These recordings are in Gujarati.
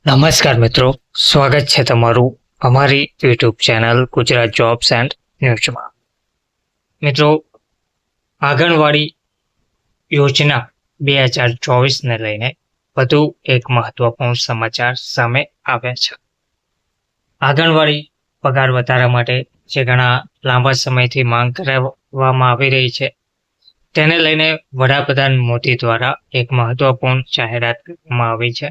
નમસ્કાર મિત્રો, સ્વાગત છે તમારું અમારી YouTube channel Gujarat jobs and ન્યૂઝમાં. મિત્રો, આંગણવાડી યોજના 2024ને લઈને વધુ એક મહત્વપૂર્ણ સમાચાર સામે આવ્યા છે. આંગણવાડી પગાર વધારા માટે જે ઘણા લાંબા સમયથી માંગ કરવામાં આવી રહી છે, તેને લઈને વડાપ્રધાન મોદી દ્વારા એક મહત્વપૂર્ણ જાહેરાત કરવામાં આવી છે.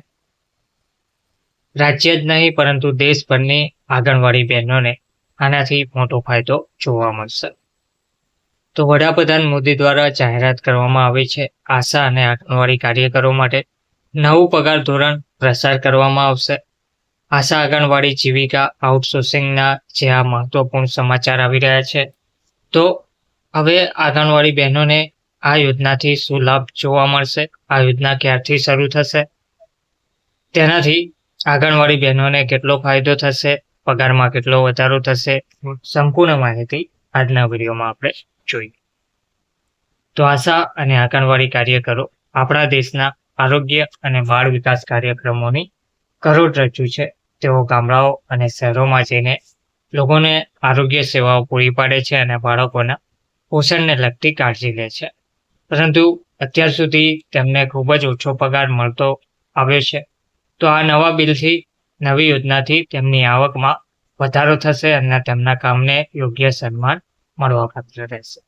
રાજ્ય જ નહીં પરંતુ દેશભરની આંગણવાડી બહેનોને આનાથી મોટો ફાયદો જોવા મળશે. તો વડાપ્રધાન મોદી દ્વારા જાહેરાત કરવામાં આવી છે. આશા અને આંગણવાડી કાર્યકરો માટે નવું પગાર ધોરણ પ્રસાર કરવામાં આવશે. આશા આંગણવાડી જીવિકા આઉટસોર્સિંગના જે આ મહત્વપૂર્ણ સમાચાર આવી રહ્યા છે, તો હવે આંગણવાડી બહેનોને આ યોજનાથી શું લાભ જોવા મળશે, આ યોજના ક્યારથી શરૂ થશે, તેનાથી આંગણવાડી બહેનોને કેટલો ફાયદો થશે, પગારમાં કેટલો વધારો થશે, સંપૂર્ણ માહિતી આજના વિડીયોમાં આપણે જોઈએ. તો આશા અને આંગણવાડી કાર્યકરો આપણા દેશના આરોગ્ય અને બાળ વિકાસ કાર્યક્રમોની કરોડરજ્જુ છે. તેઓ ગામડાઓ અને શહેરોમાં જઈને લોકોને આરોગ્ય સેવાઓ પૂરી પાડે છે અને બાળકોના પોષણને લગતી કાળજી લે છે. પરંતુ અત્યાર સુધી તેમને ખૂબ જ ઓછો પગાર મળતો આવ્યો છે. તો આ નવા બિલથી, નવી યોજનાથી તેમની આવકમાં વધારો થશે અને તેમના કામને યોગ્ય સન્માન મળવાપાત્ર રહેશે.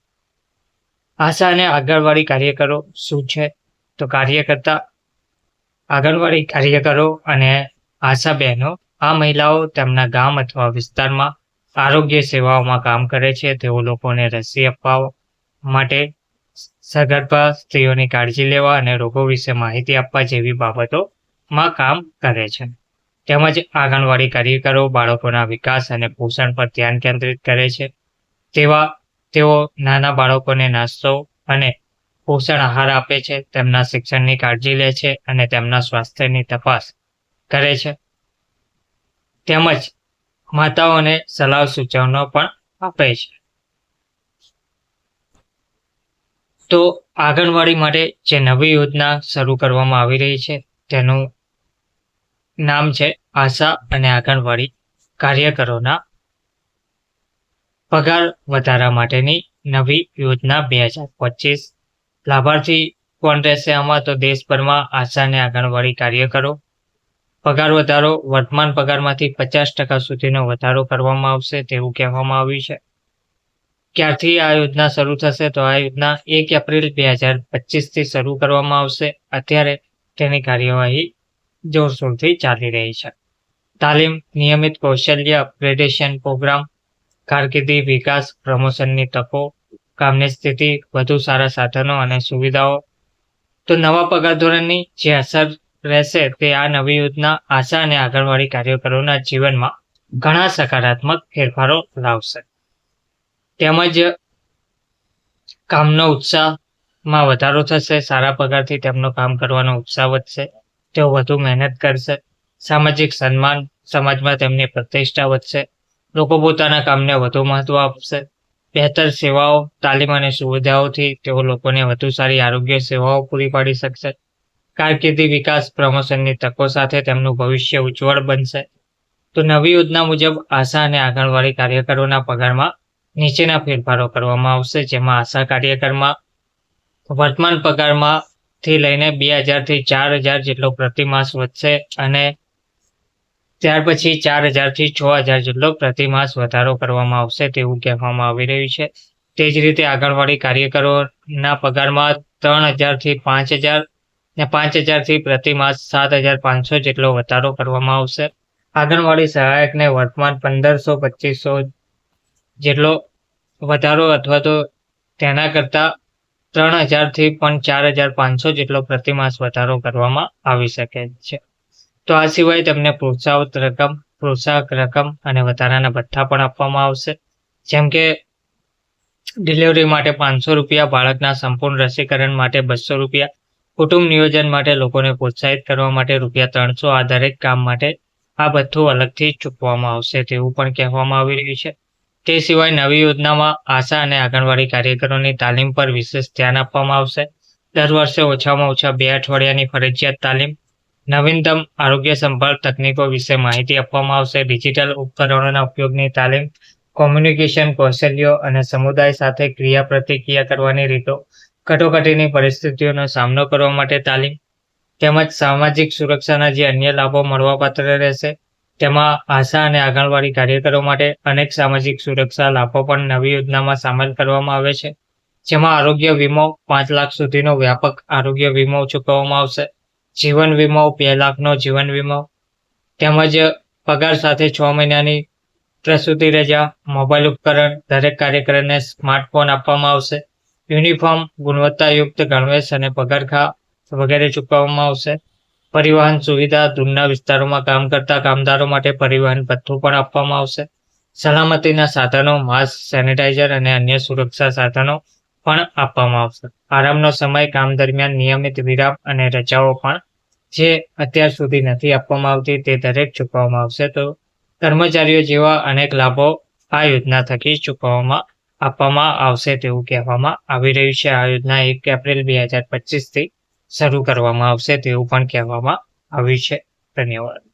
આશા અને આંગણવાડી કાર્યકરો શું છે? તો આંગણવાડી કાર્યકરો અને આશા બહેનો, આ મહિલાઓ તેમના ગામ અથવા વિસ્તારમાં આરોગ્ય સેવાઓમાં કામ કરે છે. તેઓ લોકોને રસી અપાવવા માટે, સગર્ભા સ્ત્રીઓની કાળજી લેવા અને રોગો વિશે માહિતી આપવા જેવી બાબતોમાં કામ કરે છે. તેમજ આંગણવાડી કાર્યકરો બાળકોના વિકાસ અને પોષણ પર ધ્યાન કેન્દ્રિત કરે છે. તેઓ નાના બાળકોને નાસ્તો અને પોષણ આહાર આપે છે, તેમના શિક્ષણની કાળજી લે છે અને તેમના સ્વાસ્થ્યની તપાસ કરે છે. તેમજ માતાઓને સલાહ સૂચનો પણ આપે છે. તો આંગણવાડી માટે જે નવી યોજના શરૂ કરવામાં આવી રહી છે, તેનું નામ છે આશા અને આંગણવાડી કાર્યકરોના પગાર વધારા માટેની નવી યોજના 2025. લાભાર્થી કોણ રહેશે આમાં? તો દેશભરમાં આશા અને આંગણવાડી કાર્યકરો. પગાર વધારો, વર્તમાન પગારમાંથી 50% સુધીનો વધારો કરવામાં આવશે તેવું કહેવામાં આવ્યું છે. ક્યારથી આ યોજના શરૂ થશે? તો આ યોજના 1 એપ્રિલ 2025થી શરૂ કરવામાં આવશે. અત્યારે તેની કાર્યવાહી જોરશોરથી ચાલી રહી છે. તાલીમ, નિયમિત કૌશલ્ય અપગ્રેડેશન પ્રોગ્રામ, કારકિર્દી વિકાસ, પ્રમોશનની તકો, કામની સ્થિતિ, વધુ સારા સાધનો અને સુવિધાઓ. તો નવા પગાર ધોરણની જે અસર રહેશે, તે આ નવી યોજના આશા અને આંગણવાડી કાર્યકરોના જીવનમાં ઘણા સકારાત્મક ફેરફારો લાવશે. તેમજ કામનો ઉત્સાહમાં વધારો થશે. સારા પગારથી તેમનો કામ કરવાનો ઉત્સાહ વધશે. તેઓ વધુ મહેનત કરશે. સામાજિક સન્માન, સમાજમાં તેમની પ્રતિષ્ઠા વધશે. લોકો પોતાના કામને વધુ મહત્વ આપશે. બહેતર સેવાઓ, તાલીમ અને સુવિધાઓથી તેઓ લોકોને વધુ સારી આરોગ્ય સેવાઓ પૂરી પાડી શકશે. કારકિર્દી વિકાસ, પ્રમોશનની તકો સાથે તેમનું ભવિષ્ય ઉજ્જવળ બનશે. તો નવી યોજના મુજબ આશા અને આંગણવાડી કાર્યકરોના પગારમાં નીચેના ફેરફારો કરવામાં આવશે, જેમાં આશા કાર્યકરમાં વર્તમાન પગારમાંથી લઈને 2000 થી 4000 જેટલો પ્રતિમાસ વધશે અને ત્યાર પછી 4000 થી 6000 જેટલો પ્રતિમાસ વધારો કરવામાં આવશે તેવું કહેવામાં આવી રહ્યું છે. તે જ રીતે આંગણવાડી કાર્યકરોના પગારમાં 3000 થી 5000 અને 5000 થી પ્રતિમાસ 7500 જેટલો વધારો કરવામાં આવશે. આંગણવાડી સહાયકને વર્તમાન 1500-2500 જેટલો વધારો અથવા તો તેના કરતાં 3000 થી પણ 4500 જેટલો પ્રતિમાસ વધારો કરવામાં આવી શકે છે. તો આ સિવાય તેમને પ્રોત્સાહક રકમ અને વધારાના ભથ્થા પણ આપવામાં આવશે, જેમ કે ડિલિવરી માટે ₹500, બાળકના સંપૂર્ણ રસીકરણ માટે ₹200, કુટુંબ નિયોજન માટે લોકોને પ્રોત્સાહિત કરવા માટે ₹300. આ દરેક કામ માટે આ ભથ્થું અલગથી ચૂકવવામાં આવશે તેવું પણ કહેવામાં આવી રહ્યું છે. તે સિવાય નવી યોજનામાં આશા અને આંગણવાડી કાર્યકરોની તાલીમ પર વિશેષ ધ્યાન આપવામાં આવશે. દર વર્ષે ઓછામાં ઓછા 2 અઠવાડિયાની ફરજિયાત તાલીમ, નવીનતમ આરોગ્ય સંભાળ તકનીકો વિશે માહિતી આપવામાં આવશે. ડિજિટલ ઉપકરણોના ઉપયોગની તાલીમ, કોમ્યુનિકેશન કૌશલ્યો અને સમુદાય સાથે ક્રિયાપ્રતિક્રિયા કરવાની રીતો, કટોકટીની પરિસ્થિતિઓનો સામનો કરવા માટે તાલીમ, તેમજ સામાજિક સુરક્ષાના જે અન્ય લાભો મળવાપાત્ર રહેશે. તેમાં આશા અને આંગણવાડી કાર્યકરો માટે અનેક સામાજિક સુરક્ષા લાભો પણ નવી યોજનામાં સામેલ કરવામાં આવે છે. જેમાં આરોગ્ય વીમો 5 લાખ સુધીનો વ્યાપક આરોગ્ય વીમો ચૂકવવામાં આવશે. જીવન વીમો 2 લાખનો જીવન વીમો, તેમજ પગાર સાથે 6 મહિનાની પ્રસૂતિ રજા, મોબાઈલ ઉપકરણ, દરેક કાર્યકરને સ્માર્ટફોન આપવામાં આવશે. યુનિફોર્મ, ગુણવત્તાયુક્ત ગણવેશ અને પગારખા વગેરે ચૂકવવામાં આવશે. પરિવહન સુવિધા, દૂરના વિસ્તારોમાં કામ કરતા કામદારો માટે પરિવહન ભથ્થું પણ આપવામાં આવશે. સલામતીના સાધનો, માસ્ક, સેનિટાઈઝર અને અન્ય સુરક્ષા સાધનો પણ આપવામાં આવશે. આરામનો સમય, કામ દરમિયાન નિયમિત વિરામ અને રજાઓ પણ જે અત્યાર સુધી નથી આપવામાં આવતી તે દરેક ચૂકવવામાં આવશે. તો કર્મચારીઓ જેવા અનેક લાભો આ યોજના થકી આપવામાં આવશે તેવું કહેવામાં આવી રહ્યું છે. આ યોજના 1 એપ્રિલ 2025 થી શરૂ કરવામાં આવશે તેવું પણ કહેવામાં આવ્યું છે. ધન્યવાદ.